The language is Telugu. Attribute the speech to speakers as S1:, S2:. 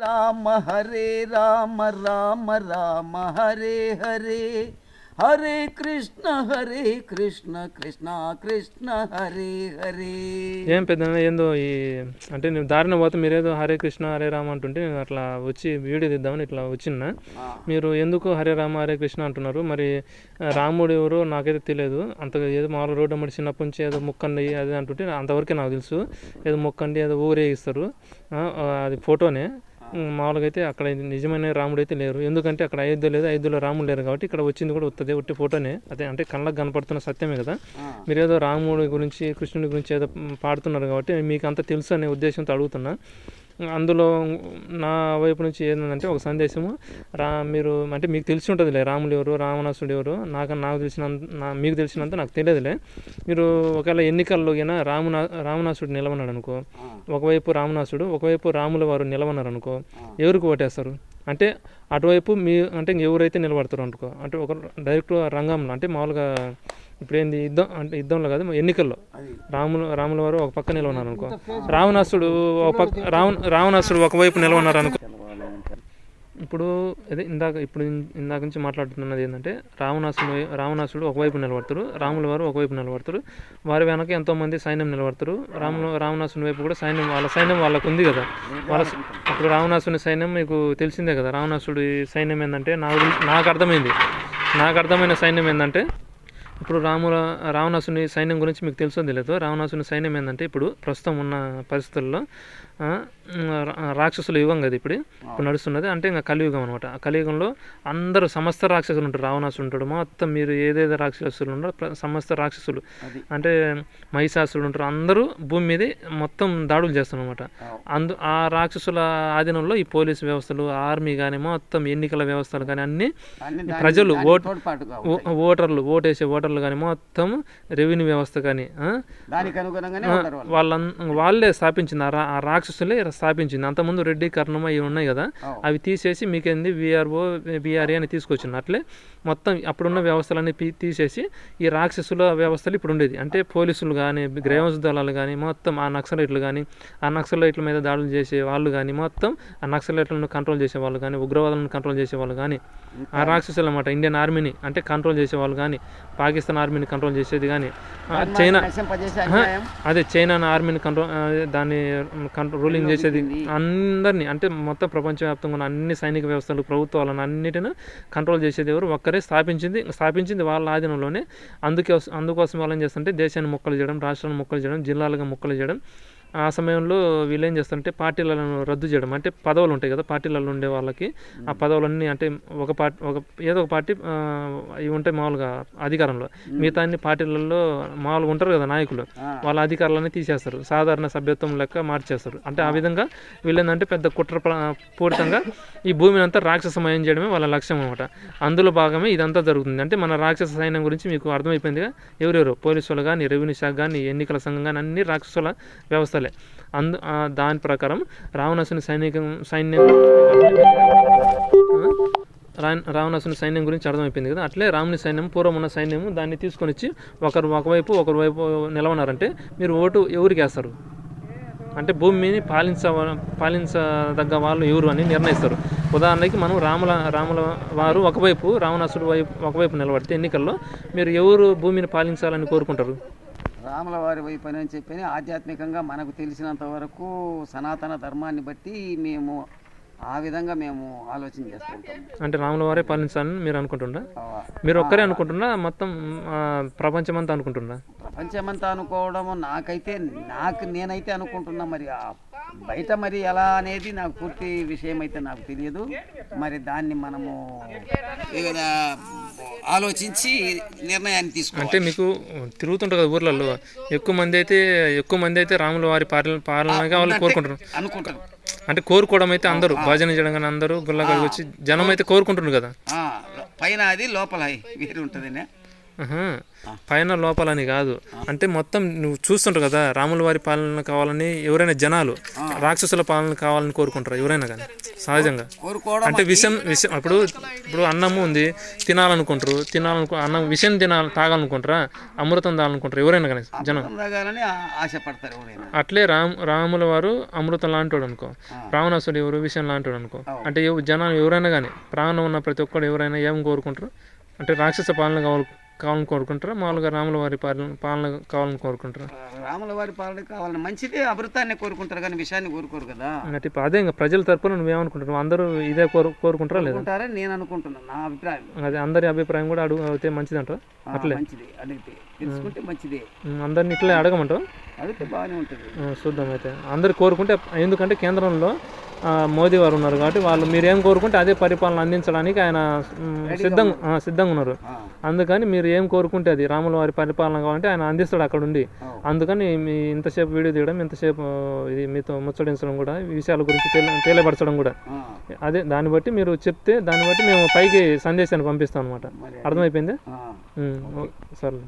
S1: రామ హరే రామ రామ రామ హరే హరే హరే కృష్ణ కృష్ణ కృష్ణ హరే హరే.
S2: ఏం పెద్ద ఏందో ఈ అంటే నేను దారిన పోతే మీరేదో హరే కృష్ణ హరే రామ అంటుంటే నేను అట్లా వచ్చి వీడియో తీద్దామని ఇట్లా వచ్చిన. మీరు ఎందుకు హరే రామ హరే కృష్ణ అంటున్నారు? మరి రాముడు ఎవరో నాకైతే తెలియదు అంతగా. ఏదో మామూలు రోడ్డు అమ్మడి చిన్నప్పటి నుంచి ఏదో మొక్కండి అది అంటుంటే అంతవరకే నాకు తెలుసు. ఏదో మొక్కండి ఏదో ఊరేగిస్తారు, అది ఫోటోనే. మామూలుగా అయితే అక్కడ నిజమైన రాముడు అయితే లేరు. ఎందుకంటే అక్కడ అయోధ్య లేదు, అయోధ్యలో రాముడు లేరు కాబట్టి ఇక్కడ వచ్చింది కూడా వస్తుంది ఒట్టి ఫోటోనే. అదే అంటే కళ్ళకు కనపడుతున్న సత్యమే కదా. మీరు ఏదో రాముడి గురించి కృష్ణుడి గురించి ఏదో పాడుతున్నారు కాబట్టి మీకు అంత తెలుసు అనే ఉద్దేశంతో అడుగుతున్నా. అందులో నా వైపు నుంచి ఏంటంటే ఒక సందేశము, మీరు అంటే మీకు తెలిసి ఉంటుందిలే రాములు ఎవరు రావణాసుడు ఎవరు. నాకు మీకు తెలిసినంత నాకు తెలియదులే. మీరు ఒకవేళ ఎన్నికల్లో రావణాసుడు నిలవన్నాడు అనుకో, ఒకవైపు రావణాసుడు ఒకవైపు రాముల వారు నిలవన్నారు అనుకో, ఎవరికి ఓటేస్తారు? అంటే అటువైపు అంటే ఎవరైతే నిలబడతారు అనుకో, అంటే ఒక డైరెక్ట్ రంగంలో అంటే మామూలుగా ఇప్పుడు ఏంది యుద్ధం అంటే యుద్ధంలో కాదు ఎన్నికల్లో రాముల వారు ఒక పక్క నిలవన్నారు అనుకో, రావణాసుడు ఒక పక్క రావణాసుడు ఒకవైపు నిలవన్నారు అనుకో. ఇప్పుడు అదే ఇందాక నుంచి మాట్లాడుతున్నది ఏంటంటే రావణాసుడు ఒకవైపు నిలబడతారు, రాముల వారు ఒకవైపు నిలబడతారు. వారి వెనక ఎంతోమంది సైన్యం నిలబడతారు. రావణాసుని వైపు కూడా వాళ్ళ సైన్యం వాళ్ళకు ఉంది కదా. ఇప్పుడు రావణాసుని సైన్యం మీకు తెలిసిందే కదా. రావణాసుడి సైన్యం ఏంటంటే నాకు అర్థమైన సైన్యం ఏంటంటే, ఇప్పుడు రావణాసుని సైన్యం గురించి మీకు తెలుసో తెలియదు. రావణాసుని సైన్యం ఏంటంటే ఇప్పుడు ప్రస్తుతం ఉన్న పరిస్థితుల్లో రాక్షసుల యుగం కదా ఇప్పుడు నడుస్తున్నది. అంటే ఇంకా కలియుగం అనమాట. ఆ కలియుగంలో అందరూ సమస్త రాక్షసులు ఉంటారు. రావణాసుడు ఉంటాడు, మొత్తం మీరు ఏదేదో రాక్షసులు ఉంటారో సమస్త రాక్షసులు అంటే మహిషాసులు ఉంటారు. అందరూ భూమి మీద మొత్తం దాడులు చేస్తారు అనమాట. ఆ రాక్షసుల ఆధీనంలో ఈ పోలీసు వ్యవస్థలు, ఆర్మీ కానీ, మొత్తం ఎన్నికల వ్యవస్థలు కానీ అన్ని ప్రజలు ఓటేసే ఓటర్లు కానీ, మొత్తం రెవెన్యూ వ్యవస్థ కానీ వాళ్ళే స్థాపించింది. ఆ రాక్షసులే స్థాపించింది. అంతకుముందు రెడ్డి కర్ణమ ఇవి ఉన్నాయి కదా, అవి తీసేసి మీకేంది విఆర్ఓ విఆర్ఏ అని తీసుకొచ్చింది. అట్లే మొత్తం అప్పుడున్న వ్యవస్థలన్నీ తీసేసి ఈ రాక్షసుల వ్యవస్థలు ఇప్పుడు ఉండేది. అంటే పోలీసులు కానీ, గ్రేవన్స్ దళాలు కానీ, మొత్తం ఆ నక్సలైట్లు కానీ, ఆ నక్సలైట్ల మీద దాడులు చేసే వాళ్ళు కానీ, మొత్తం ఆ నక్సలైట్లను కంట్రోల్ చేసే వాళ్ళు కానీ, ఉగ్రవాదులను కంట్రోల్ చేసే వాళ్ళు కానీ, ఆ రాక్షసులు అన్నమాట. ఇండియన్ ఆర్మీని అంటే కంట్రోల్ చేసే వాళ్ళు కానీ, పాకిస్తాన్ ఆర్మీని కంట్రోల్ చేసేది కానీ, చైనా ఆర్మీని దాన్ని రూలింగ్ చేసేది అందరినీ, అంటే మొత్తం ప్రపంచవ్యాప్తంగా ఉన్న అన్ని సైనిక వ్యవస్థలు, ప్రభుత్వాలను అన్నిటిని కంట్రోల్ చేసేది ఎవరు? ఒక్కరే స్థాపించింది వాళ్ళ ఆధీనంలోనే. అందుకోసం వాళ్ళు ఏం చేస్తుంటే దేశాన్ని ముక్కలు చేయడం, రాష్ట్రాలను ముక్కలు చేయడం, జిల్లాలుగా ముక్కలు చేయడం. ఆ సమయంలో వీళ్ళు ఏం చేస్తారంటే పార్టీలను రద్దు చేయడం. అంటే పదవులు ఉంటాయి కదా పార్టీలలో ఉండే వాళ్ళకి, ఆ పదవులన్నీ అంటే ఏదో ఒక పార్టీ ఇవి ఉంటాయి మామూలుగా అధికారంలో, మిగతా అన్ని పార్టీలలో మామూలుగా ఉంటారు కదా నాయకులు, వాళ్ళ అధికారాలన్నీ తీసేస్తారు, సాధారణ సభ్యత్వం లెక్క మార్చేస్తారు. అంటే ఆ విధంగా వీళ్ళు ఏంటంటే పెద్ద కుట్రపూరితంగా ఈ భూమిని అంతా రాక్షసమయం చేయడమే వాళ్ళ లక్ష్యం అనమాట. అందులో భాగమే ఇదంతా జరుగుతుంది. అంటే మన రాక్షస సైన్యం గురించి మీకు అర్థమైపోయిందిగా. ఎవరెవరు పోలీసులు కానీ, రెవెన్యూ శాఖ కానీ, ఎన్నికల సంఘం కానీ అన్ని రాక్షసుల వ్యవస్థ. దాని ప్రకారం రావణాసుని సైన్యం గురించి అర్థమైపోయింది కదా. అట్లే రాముని సైన్యం, పూర్వం ఉన్న సైన్యం, దాన్ని తీసుకొని వచ్చి ఒకవైపు నిలవన్నారంటే మీరు ఓటు ఎవరికి వేస్తారు? అంటే భూమిని పాలించదగ్గ వాళ్ళు ఎవరు అని నిర్ణయిస్తారు. ఉదాహరణకి మనం రాముల వారు ఒకవైపు, రావణాసుడు ఒకవైపు నిలబడితే ఎన్నికల్లో మీరు ఎవరు భూమిని పాలించాలని కోరుకుంటారు?
S1: రాముల వారి వైపు అని చెప్పి ఆధ్యాత్మికంగా మనకు తెలిసినంత వరకు సనాతన ధర్మాన్ని బట్టి మేము ఆ విధంగా మేము ఆలోచన చేస్తుంటాం.
S2: అంటే రాముల వారే పాలించాలని మీరు అనుకుంటున్నా? మీరు ఒక్కరే అనుకుంటున్నా మొత్తం ప్రపంచమంతా అనుకుంటున్నా?
S1: ప్రపంచమంతా అనుకోవడము నేనైతే అనుకుంటున్నా. మరి బయట మరి ఎలా అనేది నాకు పూర్తి విషయం అయితే నాకు తెలియదు. మరి దాన్ని మనము ఆలోచించి నిర్ణయాన్ని తీసుకోవాలి.
S2: అంటే మీకు తిరుగుతుంటారు కదా ఊర్లలో, ఎక్కువ మంది అయితే రాముల వారి పాలనగా వాళ్ళు అనుకుంటారు. అంటే కోరుకోవడం అయితే అందరూ భజన చేయడం కానీ అందరూ గుళ్ళకి వచ్చి జనం అయితే కోరుకుంటున్నారు కదా.
S1: పైన అది లోపల వేరు ఉంటుంది.
S2: ఆహా. పైన లోపలని కాదు, అంటే మొత్తం నువ్వు చూస్తుంటావు కదా, రాముల వారి పాలన కావాలని ఎవరైనా జనాలు రాక్షసుల పాలన కావాలని కోరుకుంటారు ఎవరైనా కానీ సహజంగా.
S1: కోరుకోవడం
S2: అంటే విషం ఇప్పుడు అన్నము ఉంది తినాలనుకుంటారు, అన్నం విషం తాగాలనుకుంటారా, అమృతం తాగాలనుకుంటారు ఎవరైనా కానీ జనం.
S1: తాగాలని ఆశపడతారు ఎవరైనా.
S2: అట్లే రాముల వారు అమృతం లాంటివాడు అనుకో, రావణాసుడు ఎవరు విషయం లాంటివాడు అనుకో. అంటే జనాలు ఎవరైనా కానీ ప్రాణం ఉన్న ప్రతి ఒక్కరు ఎవరైనా ఏం కోరుకుంటారు అంటే రాక్షస పాలన కావాలని కోరుకుంటారా, మామూలుగా రాముల వారి పాలన కావాలని కోరుకుంటారా?
S1: రాముల వారి పాలన కావాలని మంచిదే, అమృతాన్ని కోరుకుంటారు కానీ విషయాన్ని కోరుకోరు కదా.
S2: అంటే అదే ఇంకా ప్రజల తరపున నువ్వేమనుకుంటావు, అందరూ ఇదే కోరుకుంటారా లేదా?
S1: కోరుకుంటారని నేను అనుకుంటున్నాను, నా అభిప్రాయం.
S2: అదే అందరి అభిప్రాయం కూడా అడిగితే మంచిదంటారా? అట్లే
S1: మంచిది, అడిగితే తెలుసుకుంటే మంచిదే.
S2: అందరిని ఇట్లే అడగమంటావు?
S1: అడిగితే బాగానే ఉంటుంది.
S2: చూద్దాం అయితే అందరు కోరుకుంటే, ఎందుకంటే కేంద్రంలో మోదీ వారు ఉన్నారు కాబట్టి వాళ్ళు మీరు ఏం కోరుకుంటే అదే పరిపాలన అందించడానికి ఆయన సిద్ధంగా ఉన్నారు. అందుకని మీరు ఏం కోరుకుంటే అది రాముల వారి పరిపాలన కావాలంటే ఆయన అందిస్తాడు అక్కడ ఉండి. అందుకని మీ ఇంతసేపు వీడియో తీయడం, ఇంతసేపు ఇది మీతో ముచ్చడించడం కూడా, ఈ విషయాల గురించి తెలియపరచడం కూడా, అదే దాన్ని బట్టి మీరు చెప్తే దాన్ని బట్టి మేము పైకి సందేశాన్ని పంపిస్తాం అనమాట. అర్థమైపోయింది? సరే.